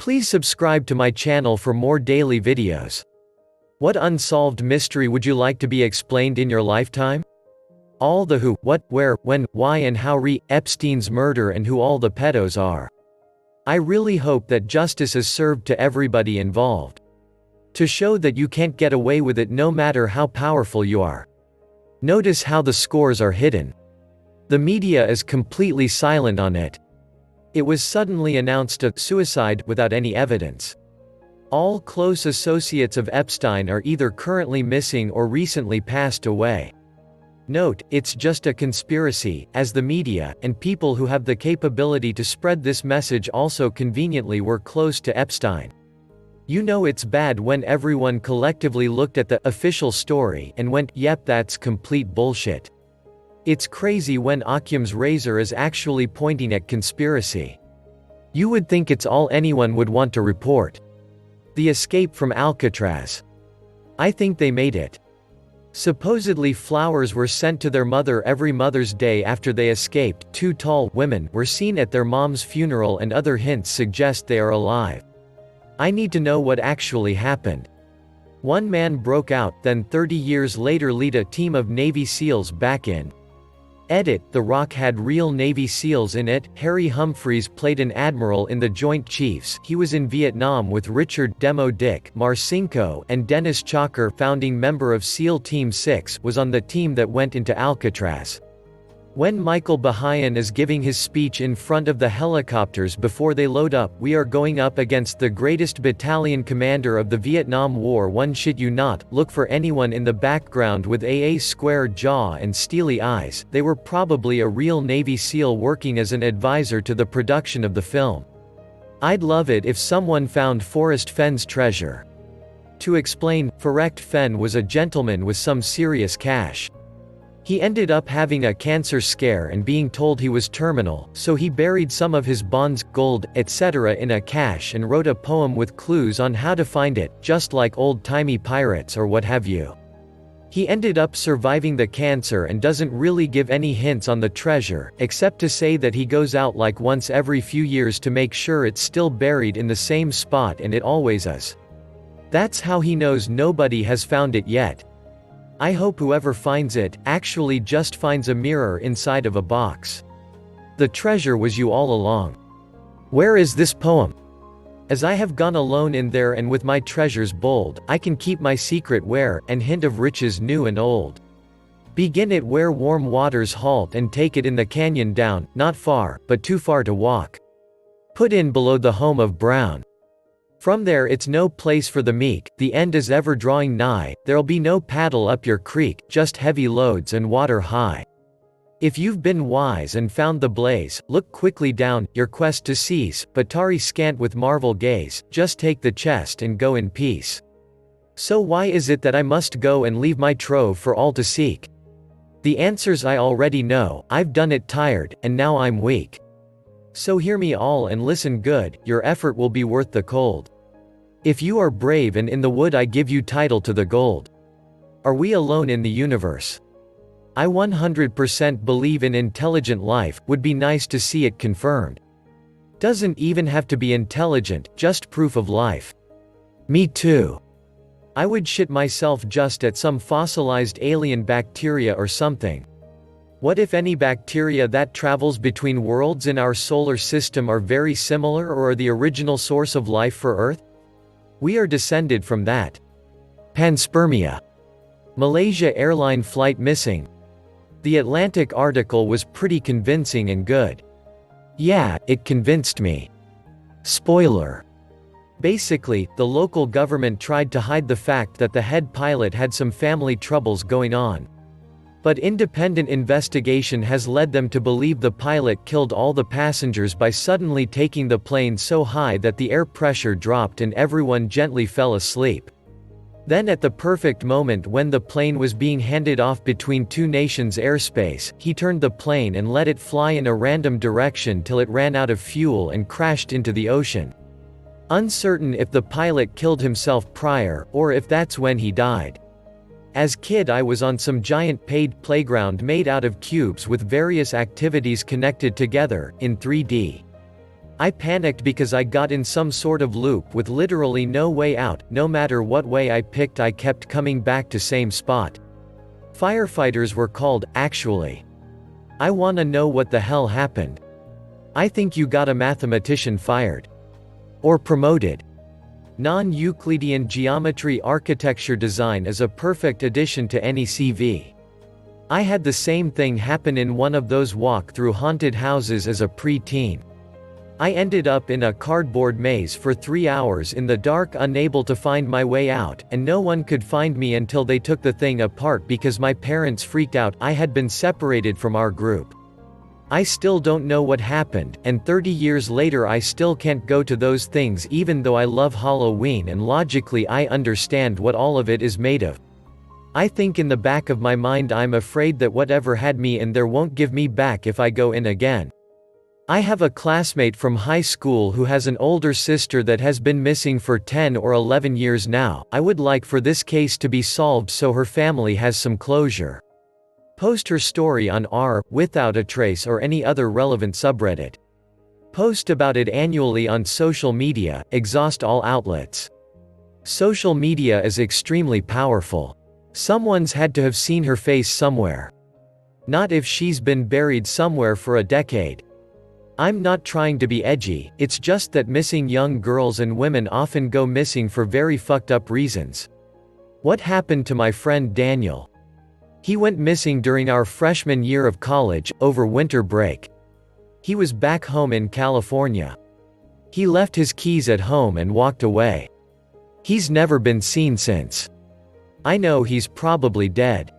Please subscribe to my channel for more daily videos. What unsolved mystery would you like to be explained in your lifetime? All the who, what, where, when, why and how Epstein's murder and who all the pedos are. I really hope that justice is served to everybody involved. To show that you can't get away with it no matter how powerful you are. Notice how the scores are hidden. The media is completely silent on it. It was suddenly announced a suicide without any evidence. All close associates of Epstein are either currently missing or recently passed away. Note, it's just a conspiracy, as the media, and people who have the capability to spread this message also conveniently were close to Epstein. You know it's bad when everyone collectively looked at the official story and went, yep, that's complete bullshit. It's crazy when Occam's razor is actually pointing at conspiracy. You would think it's all anyone would want to report. The escape from Alcatraz. I think they made it. Supposedly flowers were sent to their mother every Mother's Day after they escaped. Two tall women were seen at their mom's funeral and other hints suggest they are alive. I need to know what actually happened. One man broke out, then 30 years later lead a team of Navy SEALs back in. Edit, The Rock had real Navy SEALs in it. Harry Humphreys played an admiral in the Joint Chiefs. He was in Vietnam with Richard Demo Dick Marcinko, and Dennis Chalker, founding member of SEAL Team 6, was on the team that went into Alcatraz. When Michael Bahayan is giving his speech in front of the helicopters before they load up, we are going up against the greatest battalion commander of the Vietnam War. One shit you not, look for anyone in the background with a square jaw and steely eyes. They were probably a real Navy SEAL working as an advisor to the production of the film. I'd love it if someone found Forrest Fenn's treasure. To explain, Forrest Fenn was a gentleman with some serious cash. He ended up having a cancer scare and being told he was terminal, so he buried some of his bonds, gold, etc. in a cache and wrote a poem with clues on how to find it, just like old-timey pirates or what have you. He ended up surviving the cancer and doesn't really give any hints on the treasure, except to say that he goes out like once every few years to make sure it's still buried in the same spot, and it always is. That's how he knows nobody has found it yet. I hope whoever finds it, actually just finds a mirror inside of a box. The treasure was you all along. Where is this poem? As I have gone alone in there and with my treasures bold, I can keep my secret where, and hint of riches new and old. Begin it where warm waters halt and take it in the canyon down, not far, but too far to walk. Put in below the home of Brown. From there it's no place for the meek, the end is ever drawing nigh, there'll be no paddle up your creek, just heavy loads and water high. If you've been wise and found the blaze, look quickly down, your quest to cease, but tarry scant with marvel gaze, just take the chest and go in peace. So why is it that I must go and leave my trove for all to seek? The answers I already know, I've done it tired, and now I'm weak. So hear me all and listen good, your effort will be worth the cold. If you are brave and in the wood I give you title to the gold. Are we alone in the universe? I 100% believe in intelligent life, would be nice to see it confirmed. Doesn't even have to be intelligent, just proof of life. Me too. I would shit myself just at some fossilized alien bacteria or something. What if any bacteria that travels between worlds in our solar system are very similar or are the original source of life for Earth? We are descended from that. Panspermia. Malaysia airline flight missing. The Atlantic article was pretty convincing and good. Yeah, it convinced me. Spoiler. Basically, the local government tried to hide the fact that the head pilot had some family troubles going on. But independent investigation has led them to believe the pilot killed all the passengers by suddenly taking the plane so high that the air pressure dropped and everyone gently fell asleep. Then at the perfect moment when the plane was being handed off between two nations' airspace, he turned the plane and let it fly in a random direction till it ran out of fuel and crashed into the ocean. Uncertain if the pilot killed himself prior, or if that's when he died. As kid I was on some giant paid playground made out of cubes with various activities connected together, in 3D. I panicked because I got in some sort of loop with literally no way out. No matter what way I picked, I kept coming back to same spot. Firefighters were called, actually. I wanna know what the hell happened. I think you got a mathematician fired. Or promoted. Non-Euclidean geometry architecture design is a perfect addition to any CV. I had the same thing happen in one of those walk-through haunted houses as a pre-teen. I ended up in a cardboard maze for 3 hours in the dark, unable to find my way out, and no one could find me until they took the thing apart because my parents freaked out. I had been separated from our group. I still don't know what happened, and 30 years later I still can't go to those things even though I love Halloween and logically I understand what all of it is made of. I think in the back of my mind I'm afraid that whatever had me in there won't give me back if I go in again. I have a classmate from high school who has an older sister that has been missing for 10 or 11 years now. I would like for this case to be solved so her family has some closure. Post her story on r without a trace or any other relevant subreddit. Post about it annually on social media, exhaust all outlets. Social media is extremely powerful. Someone's had to have seen her face somewhere. Not if she's been buried somewhere for a decade. I'm not trying to be edgy, it's just that missing young girls and women often go missing for very fucked up reasons. What happened to my friend Daniel? He went missing during our freshman year of college, over winter break. He was back home in California. He left his keys at home and walked away. He's never been seen since. I know he's probably dead.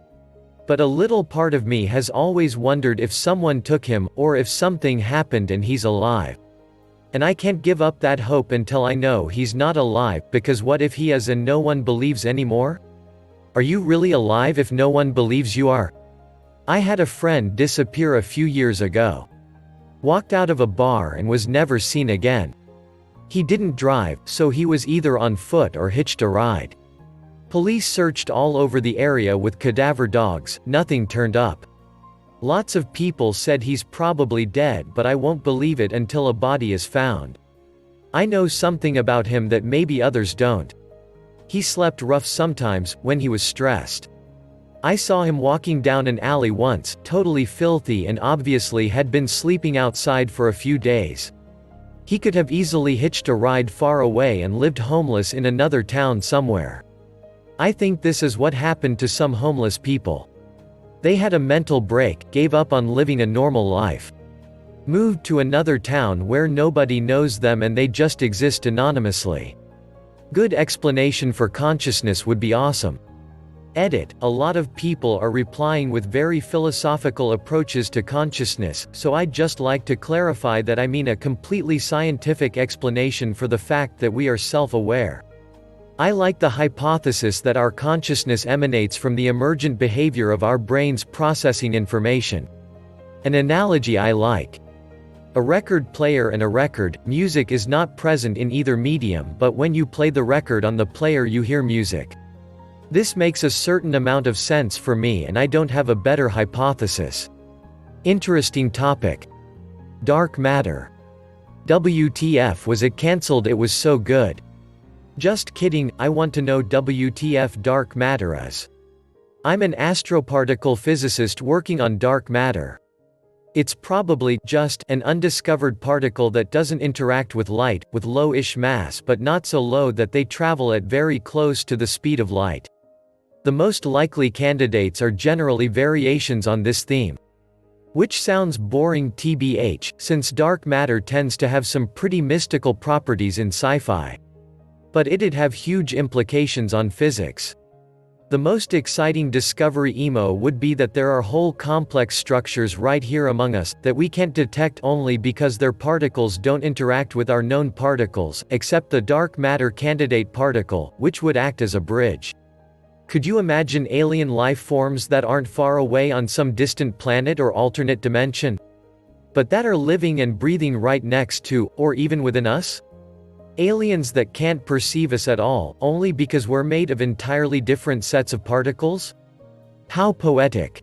But a little part of me has always wondered if someone took him, or if something happened and he's alive. And I can't give up that hope until I know he's not alive, because what if he is and no one believes anymore? Are you really alive if no one believes you are? I had a friend disappear a few years ago. Walked out of a bar and was never seen again. He didn't drive, so he was either on foot or hitched a ride. Police searched all over the area with cadaver dogs, nothing turned up. Lots of people said he's probably dead, but I won't believe it until a body is found. I know something about him that maybe others don't. He slept rough sometimes, when he was stressed. I saw him walking down an alley once, totally filthy and obviously had been sleeping outside for a few days. He could have easily hitched a ride far away and lived homeless in another town somewhere. I think this is what happened to some homeless people. They had a mental break, gave up on living a normal life. Moved to another town where nobody knows them and they just exist anonymously. Good explanation for consciousness would be awesome. Edit: a lot of people are replying with very philosophical approaches to consciousness, so I'd just like to clarify that I mean a completely scientific explanation for the fact that we are self-aware. I like the hypothesis that our consciousness emanates from the emergent behavior of our brains processing information. An analogy I like. A record player and a record, music is not present in either medium, but when you play the record on the player you hear music. This makes a certain amount of sense for me and I don't have a better hypothesis. Interesting topic. Dark matter. WTF, was it cancelled? It was so good. Just kidding, I want to know WTF dark matter is. I'm an astroparticle physicist working on dark matter. It's probably just an undiscovered particle that doesn't interact with light, with low-ish mass but not so low that they travel at very close to the speed of light. The most likely candidates are generally variations on this theme. Which sounds boring tbh, since dark matter tends to have some pretty mystical properties in sci-fi. But it'd have huge implications on physics. The most exciting discovery would be that there are whole complex structures right here among us, that we can't detect only because their particles don't interact with our known particles, except the dark matter candidate particle, which would act as a bridge. Could you imagine alien life forms that aren't far away on some distant planet or alternate dimension? But that are living and breathing right next to, or even within us? Aliens that can't perceive us at all, only because we're made of entirely different sets of particles? How poetic.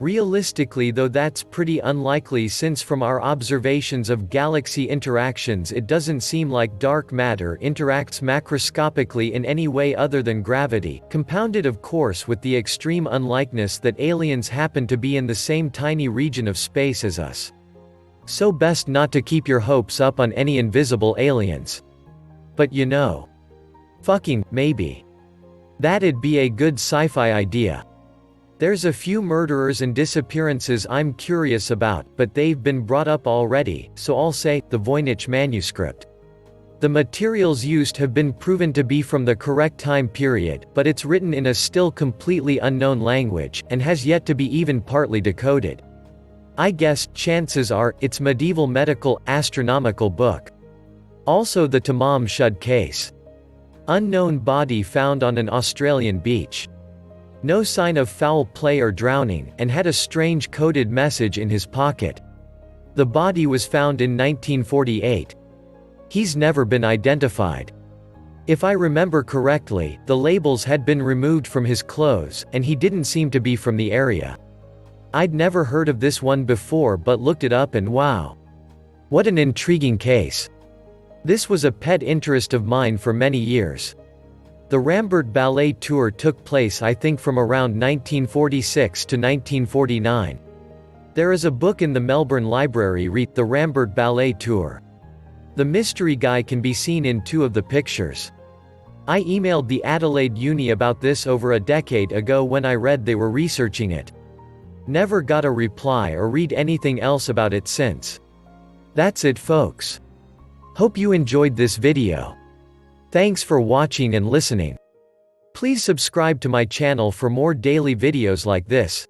Realistically though that's pretty unlikely since from our observations of galaxy interactions it doesn't seem like dark matter interacts macroscopically in any way other than gravity, compounded of course with the extreme unlikeness that aliens happen to be in the same tiny region of space as us. So best not to keep your hopes up on any invisible aliens. But you know. Fucking, maybe. That'd be a good sci-fi idea. There's a few murderers and disappearances I'm curious about, but they've been brought up already, so I'll say, the Voynich manuscript. The materials used have been proven to be from the correct time period, but it's written in a still completely unknown language, and has yet to be even partly decoded. I guess, chances are, it's medieval medical, astronomical book. Also the Tamam Shud case. Unknown body found on an Australian beach. No sign of foul play or drowning, and had a strange coded message in his pocket. The body was found in 1948. He's never been identified. If I remember correctly, the labels had been removed from his clothes, and he didn't seem to be from the area. I'd never heard of this one before but looked it up and wow. What an intriguing case. This was a pet interest of mine for many years. The Rambert Ballet Tour took place I think from around 1946 to 1949. There is a book in the Melbourne Library read The Rambert Ballet Tour. The mystery guy can be seen in 2 of the pictures. I emailed the Adelaide Uni about this over a decade ago when I read they were researching it. Never got a reply or read anything else about it since. That's it folks. Hope you enjoyed this video. Thanks for watching and listening. Please subscribe to my channel for more daily videos like this.